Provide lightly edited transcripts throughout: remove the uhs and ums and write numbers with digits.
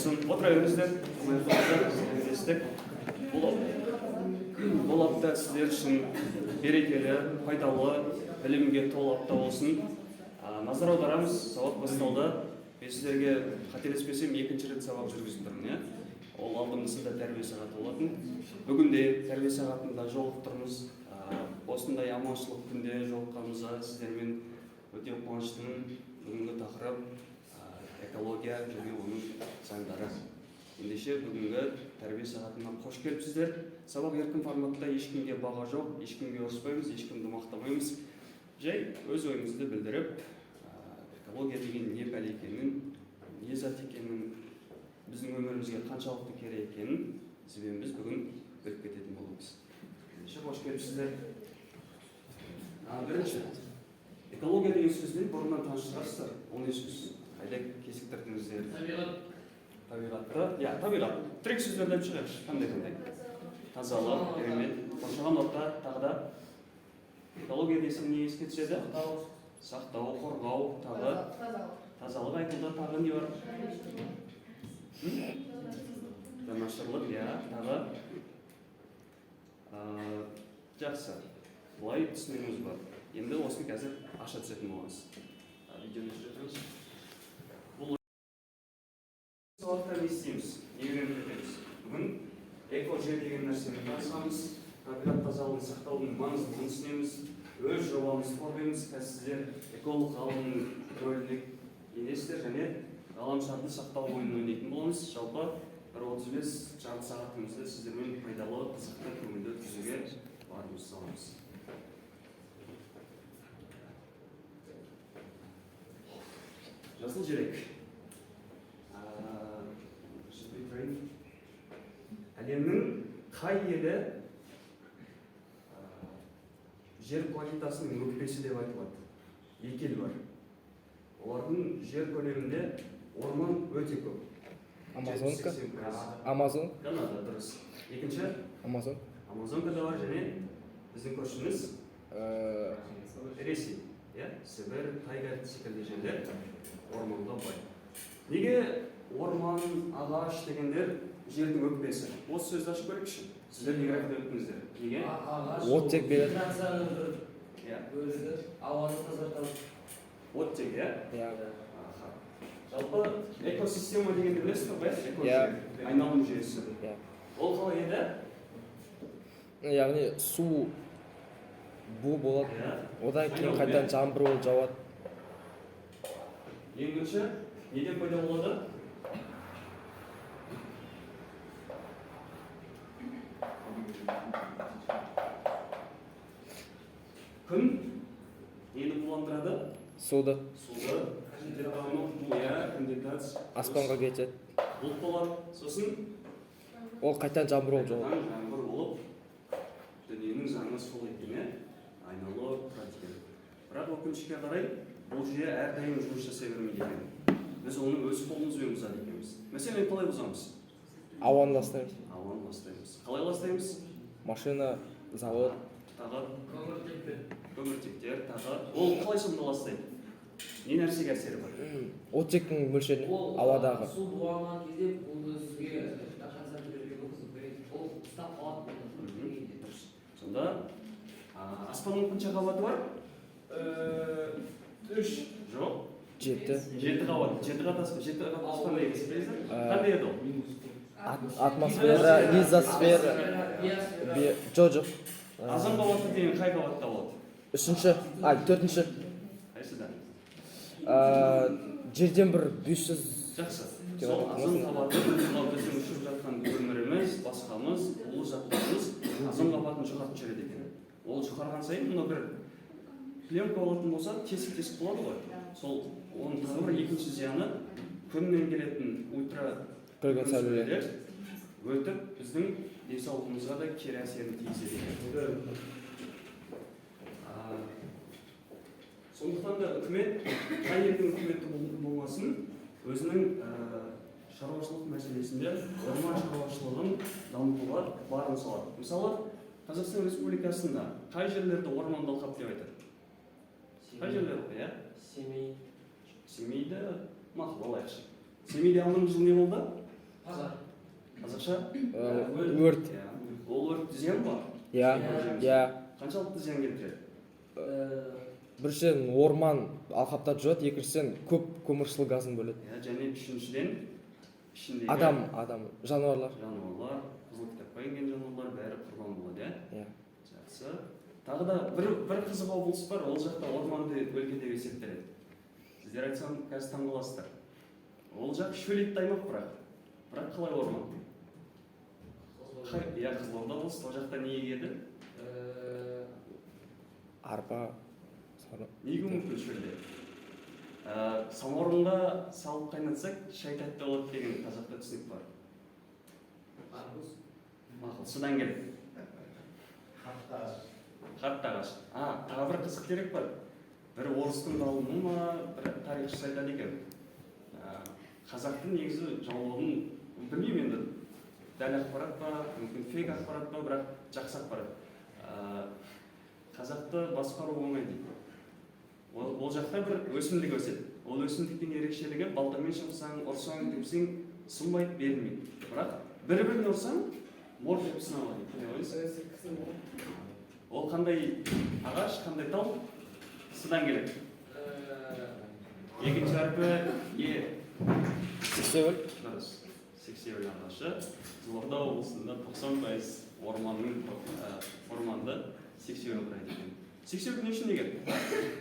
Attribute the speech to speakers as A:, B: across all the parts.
A: болсын. Отыра беріңіздер. Бұл апта сіздер үшін берекелі, пайдалы, білімге толы апта болсын. Назар аударамыз, сабақ басталды. Мен сіздерге қателеспесем екінші рет сабақ жүргізіп тұрмын. Ол алдымызда тәрбие сағаты болатын. Бүгін де тәрбие сағатында жолығып тұрмыз. Осындай аманшылық күнде жолыққанымызға сіздермен өте қуаныштымын. Бүгінгі тақырып экология және оның заңдары. Ендеше бүгінгі тәрбие сағатына қош келіпсіздер. Сабақ еркін форматта, ешкімге баға жоқ, ешкімге ұрыспаймыз, ешкімді мақтамаймыз. Жай өз ойымызды білдіріп, экология деген не пәле екенін, не зат екенін, біздің өмірімізге қаншалықты керек екенін біз бүгін біліп кететін боламыз. Ендеше қош келіпсіздер. Бірінші, экология деген сөзбен бұрыннан таныс шығарсыздар. Ол не сөз? Қайда кесіктірдіңіздер? Табиғатты. Табиғат. Тірек сөздерден шығайықшы. Қандай? Тазалық, керемет. Қоршаған орта, тағы да. Экология десем не еске түседі? Сақтау, қорғау, тағы. Тазалық айтылды, тағы не бар? Жанашырлық, тағы. Жақсы. Бұлай түсінігіміз бар. Енді осыны қазір аша түсетін боламыз. Видеоны жүргіземіз. Бұл сабақта не істейміз? Не үйреніп кетеміз? Бүгін эко-жер деген нәрсені танысамыз, табиғат тазалығын сақтаудың маңыздылығын түсінеміз, өз жобамызды қорғаймыз, сіздер эколог ғалымның рөліне енесіздер және ғаламшарды сақтау ойынын ойнайтын боламыз. Жалпы 1:35 жарты сағатымызды сіздермен пайдалы, қызықты, көңілді өткізуге барымыз саламыз. Жасыл жүрек. Әлемнің қай елі жер планетасының өкпесі деп айтылады? Екі ел бар. Олардың жер көлемінде орман өте көп.
B: Амазонка? Амазон?
A: Канада, дұрыс. Екінші?
B: Амазон.
A: Амазонкада бар және біздің көршіміз Ресей. Сібір, тайга секілді жерлер орманға бай. Неге орман, ағаш дегендер жердің өкпесі? Осы сөзді ашып көрейікші. Сіздер неге айтып өттіңіздер? Неге?
B: Оттек береді.
C: Бөлігі ауаны тазартады.
A: Оттек,
B: Иә.
A: Жалпы экосистема дегенді білесіз бе? Айналым жүйесі. Ол қалай еді?
B: Яғни су бу болады. Одан кейін қайдан жаңбыр болып жауады.
A: Ең бірінші, неден пайда болады? Күн нені буландырады?
B: Суды.
A: Суды. Конденсация.
B: Аспанға кетеді.
A: Бұлт болады. Сосын
B: Ол қайдан жаңбыр болып жауады.
A: жаңбыр болып, дүниенің заңы сол екеніне айналып тұрады екен. Бірақ өкінішке қарай, бұл жүйе әрдайым жұмыс жасай бермейді екен. Біз оны өз қолымызбен бұзады екенбіз. Мәселен, қалай бұзамыз?
B: Ауаны ластаймыз.
A: Ауаны ластаймыз. Қалай ластаймыз?
B: Машина, завод.
A: Тағы көміртектер, тағы. Ол қалай сонда ластайды? Не нәрсеге әсері бар?
B: Оттектің мөлшеріне, ауадағы.
C: Су буалған кезде бұл өзге қашан берген ол ұстап қалады.
A: Сонда аспанның қанша қабаты бар?
C: 3.
A: Жоқ.
B: 7
A: қабат. 7 қабат аспан егесі білесіздер? Қандай еді ол?
B: Атмосфера, лизосфера. Жоқ.
A: Азан қабаты деген қай қабатта болады?
B: 4-ші.
A: Қайсыда?
B: Жерден бір 500.
A: Жақсы. Сол азан қабаты біздің ұшып жатқан өміріміз, басқамыз, ұлы заттарымыз азан қабатын жұқартып жүреді екен. Ол жұқарған сайын мұны бір пленка болатын болса, тесік болады ғой. Сол оның тағы бір екінші зияны күннен келетін
B: көрген сәулелер
A: өтіп біздің денсаулығымызға да кері әсерін тигізеді екен. Сондықтан да үкімет, қай елдің үкіметі болмасын, өзінің шаруашылық мәселесінде орман шаруашылығын дамытуға барын салады. Мысалы, Қазақстан Республикасында қай жерлерді орманды алқап деп айтады? Қай жерлер?
C: Семей.
A: Семейді мақұл алайықшы. Семейде алдыңғы жыл не болды?
C: Пазар.
A: Қазақша?
B: өрт.
A: Иә. Ол өрт зиян ба?
B: Иә.
A: Қаншалықты зиян келтіреді?
B: Біріншіден орман алқаптап жүреді, екіншіден көп көмірсутыл газын бөледі.
A: Иә, және үшіншіден ішіндегі
B: Адам, жануарлар.
A: қызыл кітапқа енген жануарлар бәрі құрбан болады,
B: Иә.
A: Жақсы. Тағы да бір қызық облыс бар, ол жақта орманды өлке деп есептеледі. Сіздер айтсам қазір таң қаласыздар. Ол жақ шөлейтті аймақ бірақ қалай орман? Иә, Қызылорда облысы, ол жақта не егеді?
B: Арпа.
A: Неге мүмкін шөлде? Самаурынға салып қайнатсақ, шай тәтті болады деген қазақта түсінік бар. Мақұл, содан келеді. Қатты ағаш. Тағы бір қызық дерек бар. Бір орыстың ғалымы ма, бір тарихшы айтады екен. Қазақтың негізі жаулығын білмеймін енді. Дәл ақпарат па, мүмкін фейк ақпарат па, бірақ жақсы ақпарат. Қазақты басқару оңай дейді. Ол жақта бір өсімдік өседі. Ол өсімдіктің ерекшелігі балтамен шықсаң, ұрсаң, тепсең, сынбайды, берілмейді. Бірақ бір-бірін ұрсаң, мор деп сына алады. Ол қандай ағаш, қандай тал? Содан келеді. Екінші әрпі Е.
B: Сексеуіл.
A: Дұрыс. Сексеуіл ағашы. Қызылорда облысында 90% орманды сексеуіл құрайды екен. Сексеуіл не үшін егеді?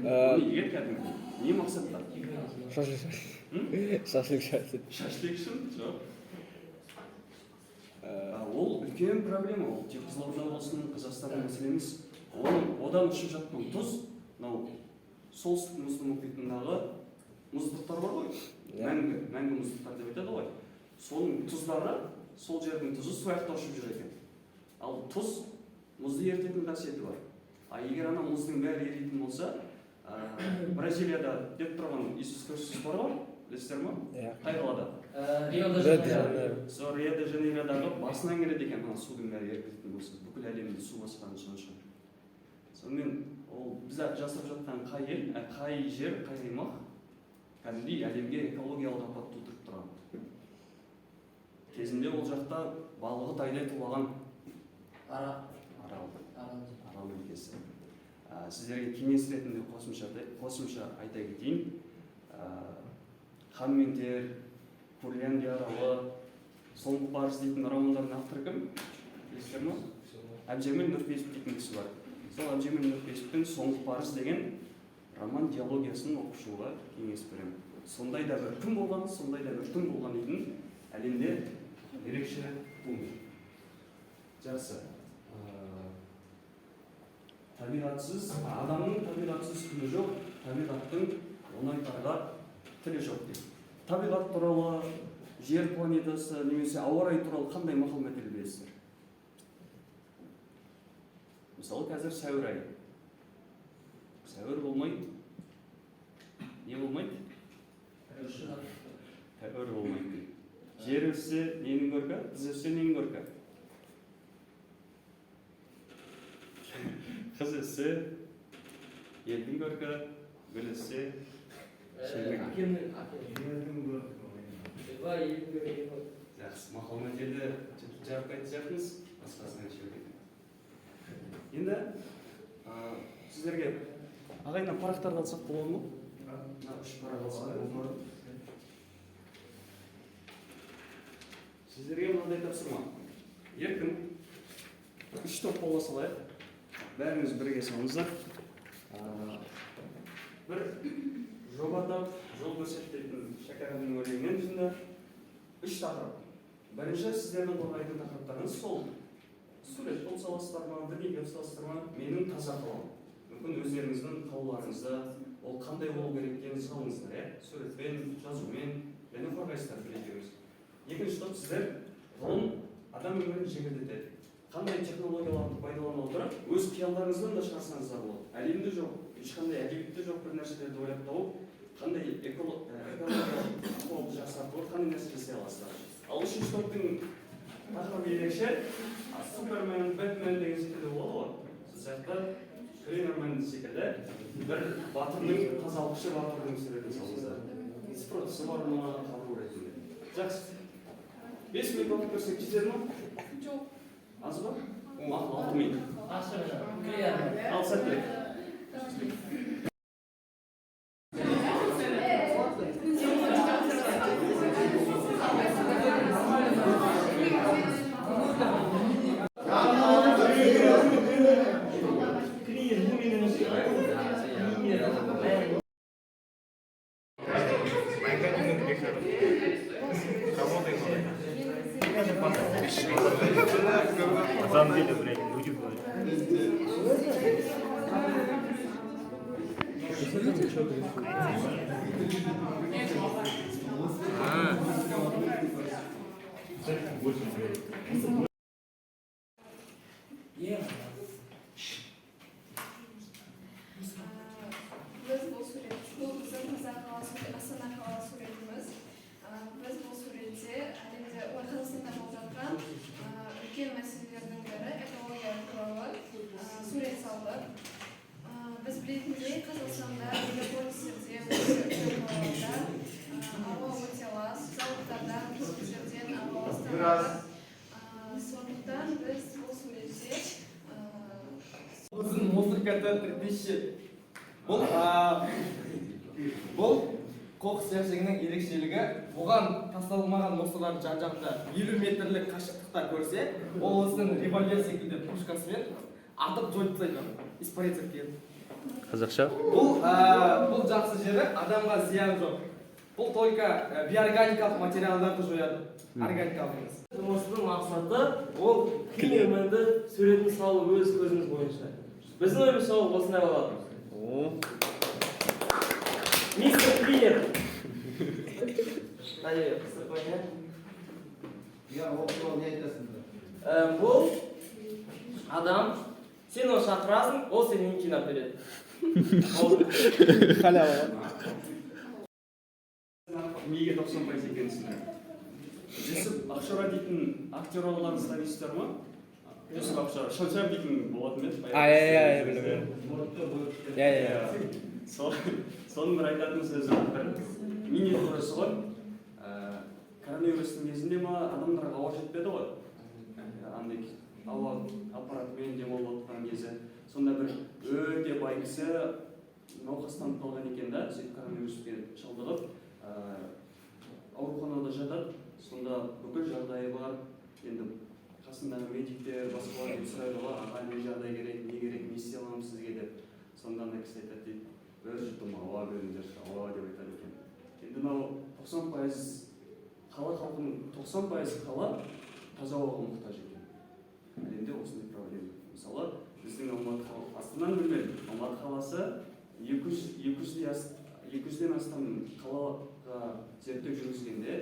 A: Оны егеді кәдімгі. Не мақсатта?
B: Шашлык жасайды.
A: Шашлык үшін? Жоқ. Ол үлкен проблема. Ол тек Қызылорда облысының Қазақстанның мәселе емес. Одан ұшып жатқан тұз, солтүстік мұзды мұхитындағы мұздықтар бар ғой. Мәңгі мұздықтар деп айтады ғой. Соның тұздары, сол жердің тұзы суяқта ұшып жүр екен. Ал тұз мұзды ерітетін қасиеті бар. Егер ана мұздың бәрі еритін болса, Бразилияда деп тұрған Иисус Христос бар ғой, білесіздер ма? Қай қалада? Рио-де-Жанейродағы басынан келеді екен, ана судың бәрі ерітетін болса, бүкіл әлемді су басқаны сонша. Сонымен ол біз жасап жатқан қай ел, қай жер, қай аймақ кәдімгідей әлемге экологиялық апат тудырып тұрған. Кезінде ол жақта балығы тайдай тулаған арал өлкесі. Сіздерге кеңес ретінде қосымша айта кетейін. Хан мен тер, Курляндия аралы, Соңғы парыз дейтін романдардың авторы кім? Білесіздер ма? Әбдіжәміл Нұрпейісов дейтін кісі бар. Сол Әбдіжәміл Нұрпейісовтің Соңғы парыз деген роман диалогиясын оқушыға кеңес беремін. Сондай да бір күн болған, сондай да бір түн болған дейтін әлемде ерекше туынды. Жақсы. Табиғатсыз, адамның табиғатсыз күні жоқ, табиғаттың оңайтарға тілі жоқ дейді. Табиғат туралы, жер планетасы немесе ауа райы туралы қандай мақал-мәтел білесіздер? Мысалы, қазір сәуір айы. Сәуір болмайды. Не болмайды? Тәуір болмайды. Жер өссе ненің көркі, қыз өссе ненің көркі? Қыз өссе елдің көркі, гүл өссе жердің көркі. Жақсы, мақал-мәтелді жарып қайтып сияқтыңыз, басқасынан шөлдейді. Енді сіздерге ағайыннан парақтарды алсақ болады ма? Үш парақ алсақ болады. Сіздерге мынандай тапсырма. Еркін үш топ бола салайық. Бәріңіз бірге салыңыздар. Бір жобада жол көрсететін шәкәрімнің өлеңінен жүзінде үш тақырып. Бірінші сіздердің қорғайтын тақырыптарыңыз сол. Сурет болып саласыздар ма, бірнеге саласыздар ма, менің таза қалам. Мүмкін өздеріңіздің қалауларыңызда ол қандай болу керек екенін салыңыздар, суретпен, жазумен, және қорғайсыздар білетіңіз. Екінші топ сіздер ғылым адам өмірін жеңілдетеді. Қандай технологияларды пайдалана отырып, өз қиялдарыңыздан да шығарсаңыздар болады. Әлемде жоқ, ешқандай әдебиетте жоқ бір нәрселерді ойлап тауып, қандай экологиялық ахуалды жақсартып, қандай нәрсе жасай аласыздар. Ал үшінші топтың тақырыбы ерекше, Супермен, Бэтмен деген секілді болады ғой. Сол сияқты Кремермен секілді бір батырдың, тазалықшы батырдың суретін салыңыздар. Спротысы бар ма, қару ретінде. Жақсы. 5 минут уақыт берсек жетеді ма?
D: Жоқ.
A: Аз ба? Мақұл, 6 минут. Ал сәттілік.
E: На самом деле, блядь, люди говорят.
D: Biz bu suret, bu bizim Астана қаласы суретimiz. Biz bu suretте әлемде Қазақстанда болып жатқан үлкен мәселелердің бірі экология туралы сурет салдық. Біз білетіндей Қазақстанда мегаполистерде, үлкен қалаларда ауа өте лас, зауыттардан, кәсіптерден ауа ластанады. Сондықтан біз бұл суретте
F: Біздің музыкада 3000. Бұл қоқыс жәшігінің ерекшелігі, бұған тасталмаған мусорлар жан-жақта 50 метрлік қашықтықта көрсе, ол өзінің револьвер секілді пушкасымен атып жойып тастайды, испариться етеді.
B: Қазақша?
F: Бұл жақсы жері адамға зиян жоқ. Бұл только биорганикалық материалдарды жояды, органикалық емес.
G: Жұмыстың мақсаты ол клинерменді суретін салу өз көзіміз бойынша. Біздің ойымызша ол осындай болады. Мистер Клинер. Бұл адам, сен оны шақырасың, ол сенен кинап береді.
B: Халява.
A: Неге 90% екенін түсіндірем. Жүсіп Ақшора дейтін актер оларыңызға дейсіздер ма? Жүсіп Ақшора, Шоншар дейтін болатын еді.
B: Білмеймін. Иә.
A: Соның бір айтатын сөзі бір мини-турасы ғой. Коронавирустың кезінде ма адамдарға ауа жетпеді ғой. Андай ауа аппаратымен демалып отырған кезі. Сонда бір өте бай кісі науқастанып қалған екен да, сөйтіп коронавируске шалдығып, ауруханада жатады. Сонда бүкіл жағдайы бар. Енді қасындағы медиктер, басқалар деп сұрайды ғой, аға не жағдай керек, не керек, не істей аламыз сізге деп. Сонда ана кісі айтады дейді, бір жұтым ауа беріңдерші, ауа деп айтады екен. Енді мынау 90% қала халқының 90% қала таза ауаға мұқтаж екен. Әлемде осындай проблема. Мысалы, біздің Алматы қаласы, Астананы білмедім, Алматы қаласы 200-ден астам қалаға зерттеу жүргізгенде,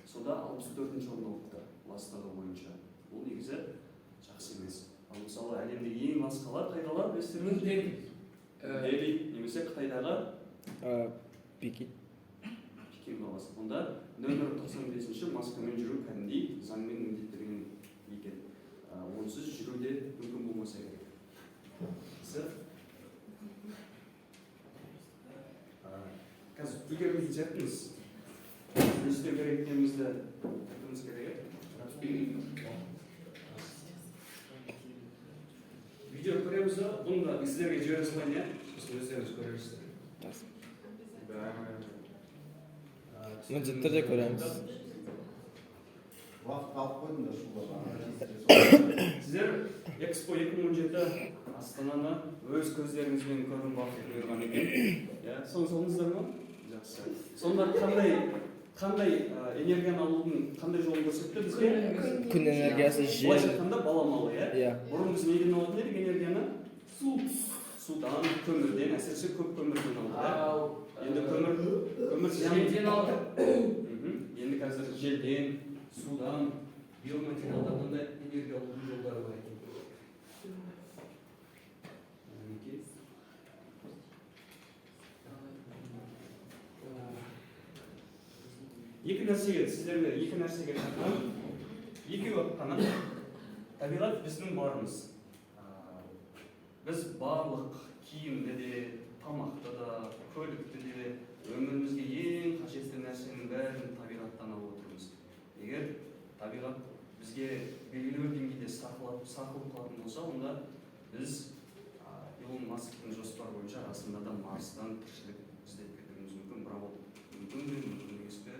A: сода 64-ші орын алыпты ластығы бойынша. Бұл негізі жақсы емес. Ал мысалы, әлемдегі ең лас қала қай қала білесіздер ме? Дели, немесе Қытайдағы
B: Пекин.
A: Пекин қаласы. Онда нөмір 95-ші маскамен жүру кәдімгідей заңмен міндеттелген екен. Онсыз жүру де мүмкін болмаса керек. Қазір үлгермейтін сияқтымыз. Не істеу керек екенімізді айтуымыз керек. Видео көреміз ба? Бұны да сіздерге жібере салайын, иә? Сосын өздеріңіз көресіздер.
B: Міндетті түрде көреміз.
A: Сіздер Экспо 2017 Астананы өз көздеріңізбен көріп бақыт бұйырған екен. Соныңыздар ма? Жақсы. Сонда қандай энергияны алудың қандай жолын көрсетті бізге?
B: Күн энергиясы, жел.
A: Былайша айтқанда баламалы, иә?
B: Иә.
A: Бұрын біз неден алатын едік энергияны? Судан, көмірден, әсіресе көп көмірден алды. Енді көмір
C: Желден алды.
A: Енді қазір желден, судан, биоматериалдардан да энергия алудың жолдары бар екен. Сіздерге екі нәрсеге шақырамын. Екеуі қана табиғат біздің барымыз. Біз барлық киімді де, тамақты да, көлікті де, өмірімізге ең қажетті нәрсенің бәрін табиғаттан алып отырмыз. Егер табиғат бізге белгілі бір деңгейде сақылып қалатын болса, онда біз Илон Масктың жоспары бойынша расында да Марстан тіршілік іздеп кетуіміз мүмкін, бірақ ол мүмкін бе, мүмкін емес пе,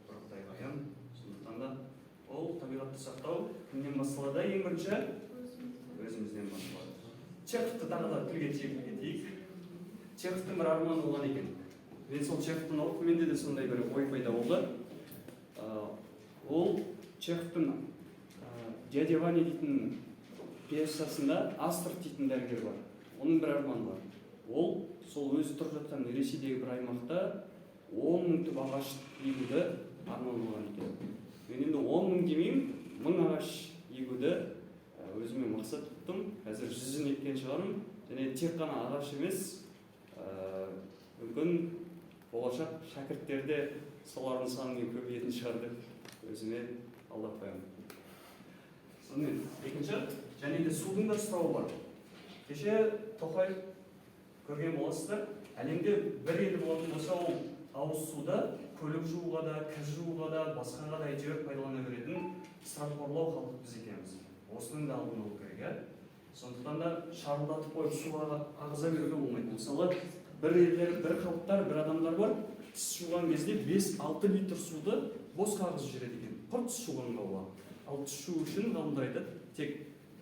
A: бір Құдай аян. Сондықтан да ол табиғатты сақтау кімнен басталады? Ең бірінші өзімізден басталады. Чеховты тағы да тілге тиек етейік. Чеховтың бір арманы болған екен. Мен сол Чеховтың оқып, менде де сондай бір ой пайда болды. Ол Чеховтың «Дядя Ваня» дейтін пьесасында Астрид дейтін дәрігер бар. Оның бір арманы бар. Ол сол өзі тұрып жатқан Ресейдегі бір аймақта 10 мың түп ағаш егуді арман болған екен. Мен енді 10 мың демеймін, 1000 ағаш егуді өзіме мақсат тұттым. Қазір 100-ін еккен шығармын. Және тек қана ағаш емес, мүмкін болашақ шәкірттерде солардың санының көбейетін шығар деп өзіме алдап қоямын. Сонымен, екінші, және де судың да сұрауы бар. Кеше Тоқаев көрген боласыздар, әлемде бір ел болатын болса, ол ауыз суда көлік жууға да, кір жууға да, басқаға да әйтеуір пайдалана беретін ысырапқорлау халық біз екенбіз. Осының да алдын алу керек. Сондықтан да шарылдатып қойып суға ағыза беруге болмайды. Мысалы, бір елдер, бір халықтар, бір адамдар бар, тіс жуған кезде 5-6 литр суды бос қағызып жүреді екен. Құр тіс жуғанға болады. Ал тіс жуу үшін ғалымдар айтады, тек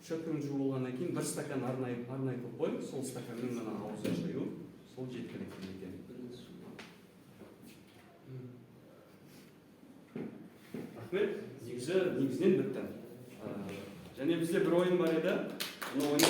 A: шөппен жуу болғаннан кейін бір стакан арнайы қылып қойып, сол стаканмен ғана аузын шаю, сол жеткілікті екен. Рахмет, негізінен бітті. Және бізде бір ойын бар еді. Оны ойын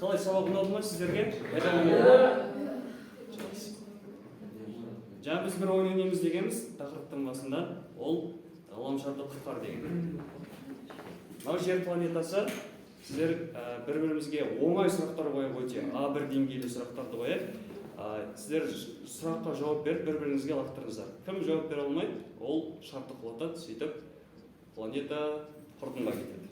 A: қалай сабақ ұнады ма сіздерге? Жаңа біз бір ойын ойнаймыз дегенбіз тақырыптың басында, ол ғаламшарды құтқар деген. Мынау жер планетасы, сіздер бір-бірімізге оңай сұрақтар қойып өте А1 деңгейлі сұрақтарды қойып, сіздер сұраққа жауап беріп бір-біріңізге лақтырыңыздар. Кім жауап бере алмайды, ол шартты құлатады, сөйтіп планета құрдымға кетеді.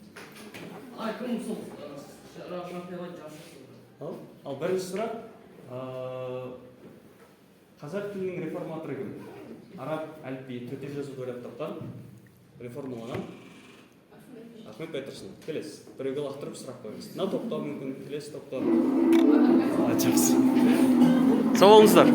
A: Ал бірінші сұрақ, қазақ тілінің реформаторы кім? Араб әліпбиі төте жазуды ойлап тапқан, реформалаған Ахмет Байтұрсынов. Келесі, біреуге лақтырып сұрақ қойыңыз. Мына топтау мүмкін, келесі топтау. Жақсы. Сау болыңыздар.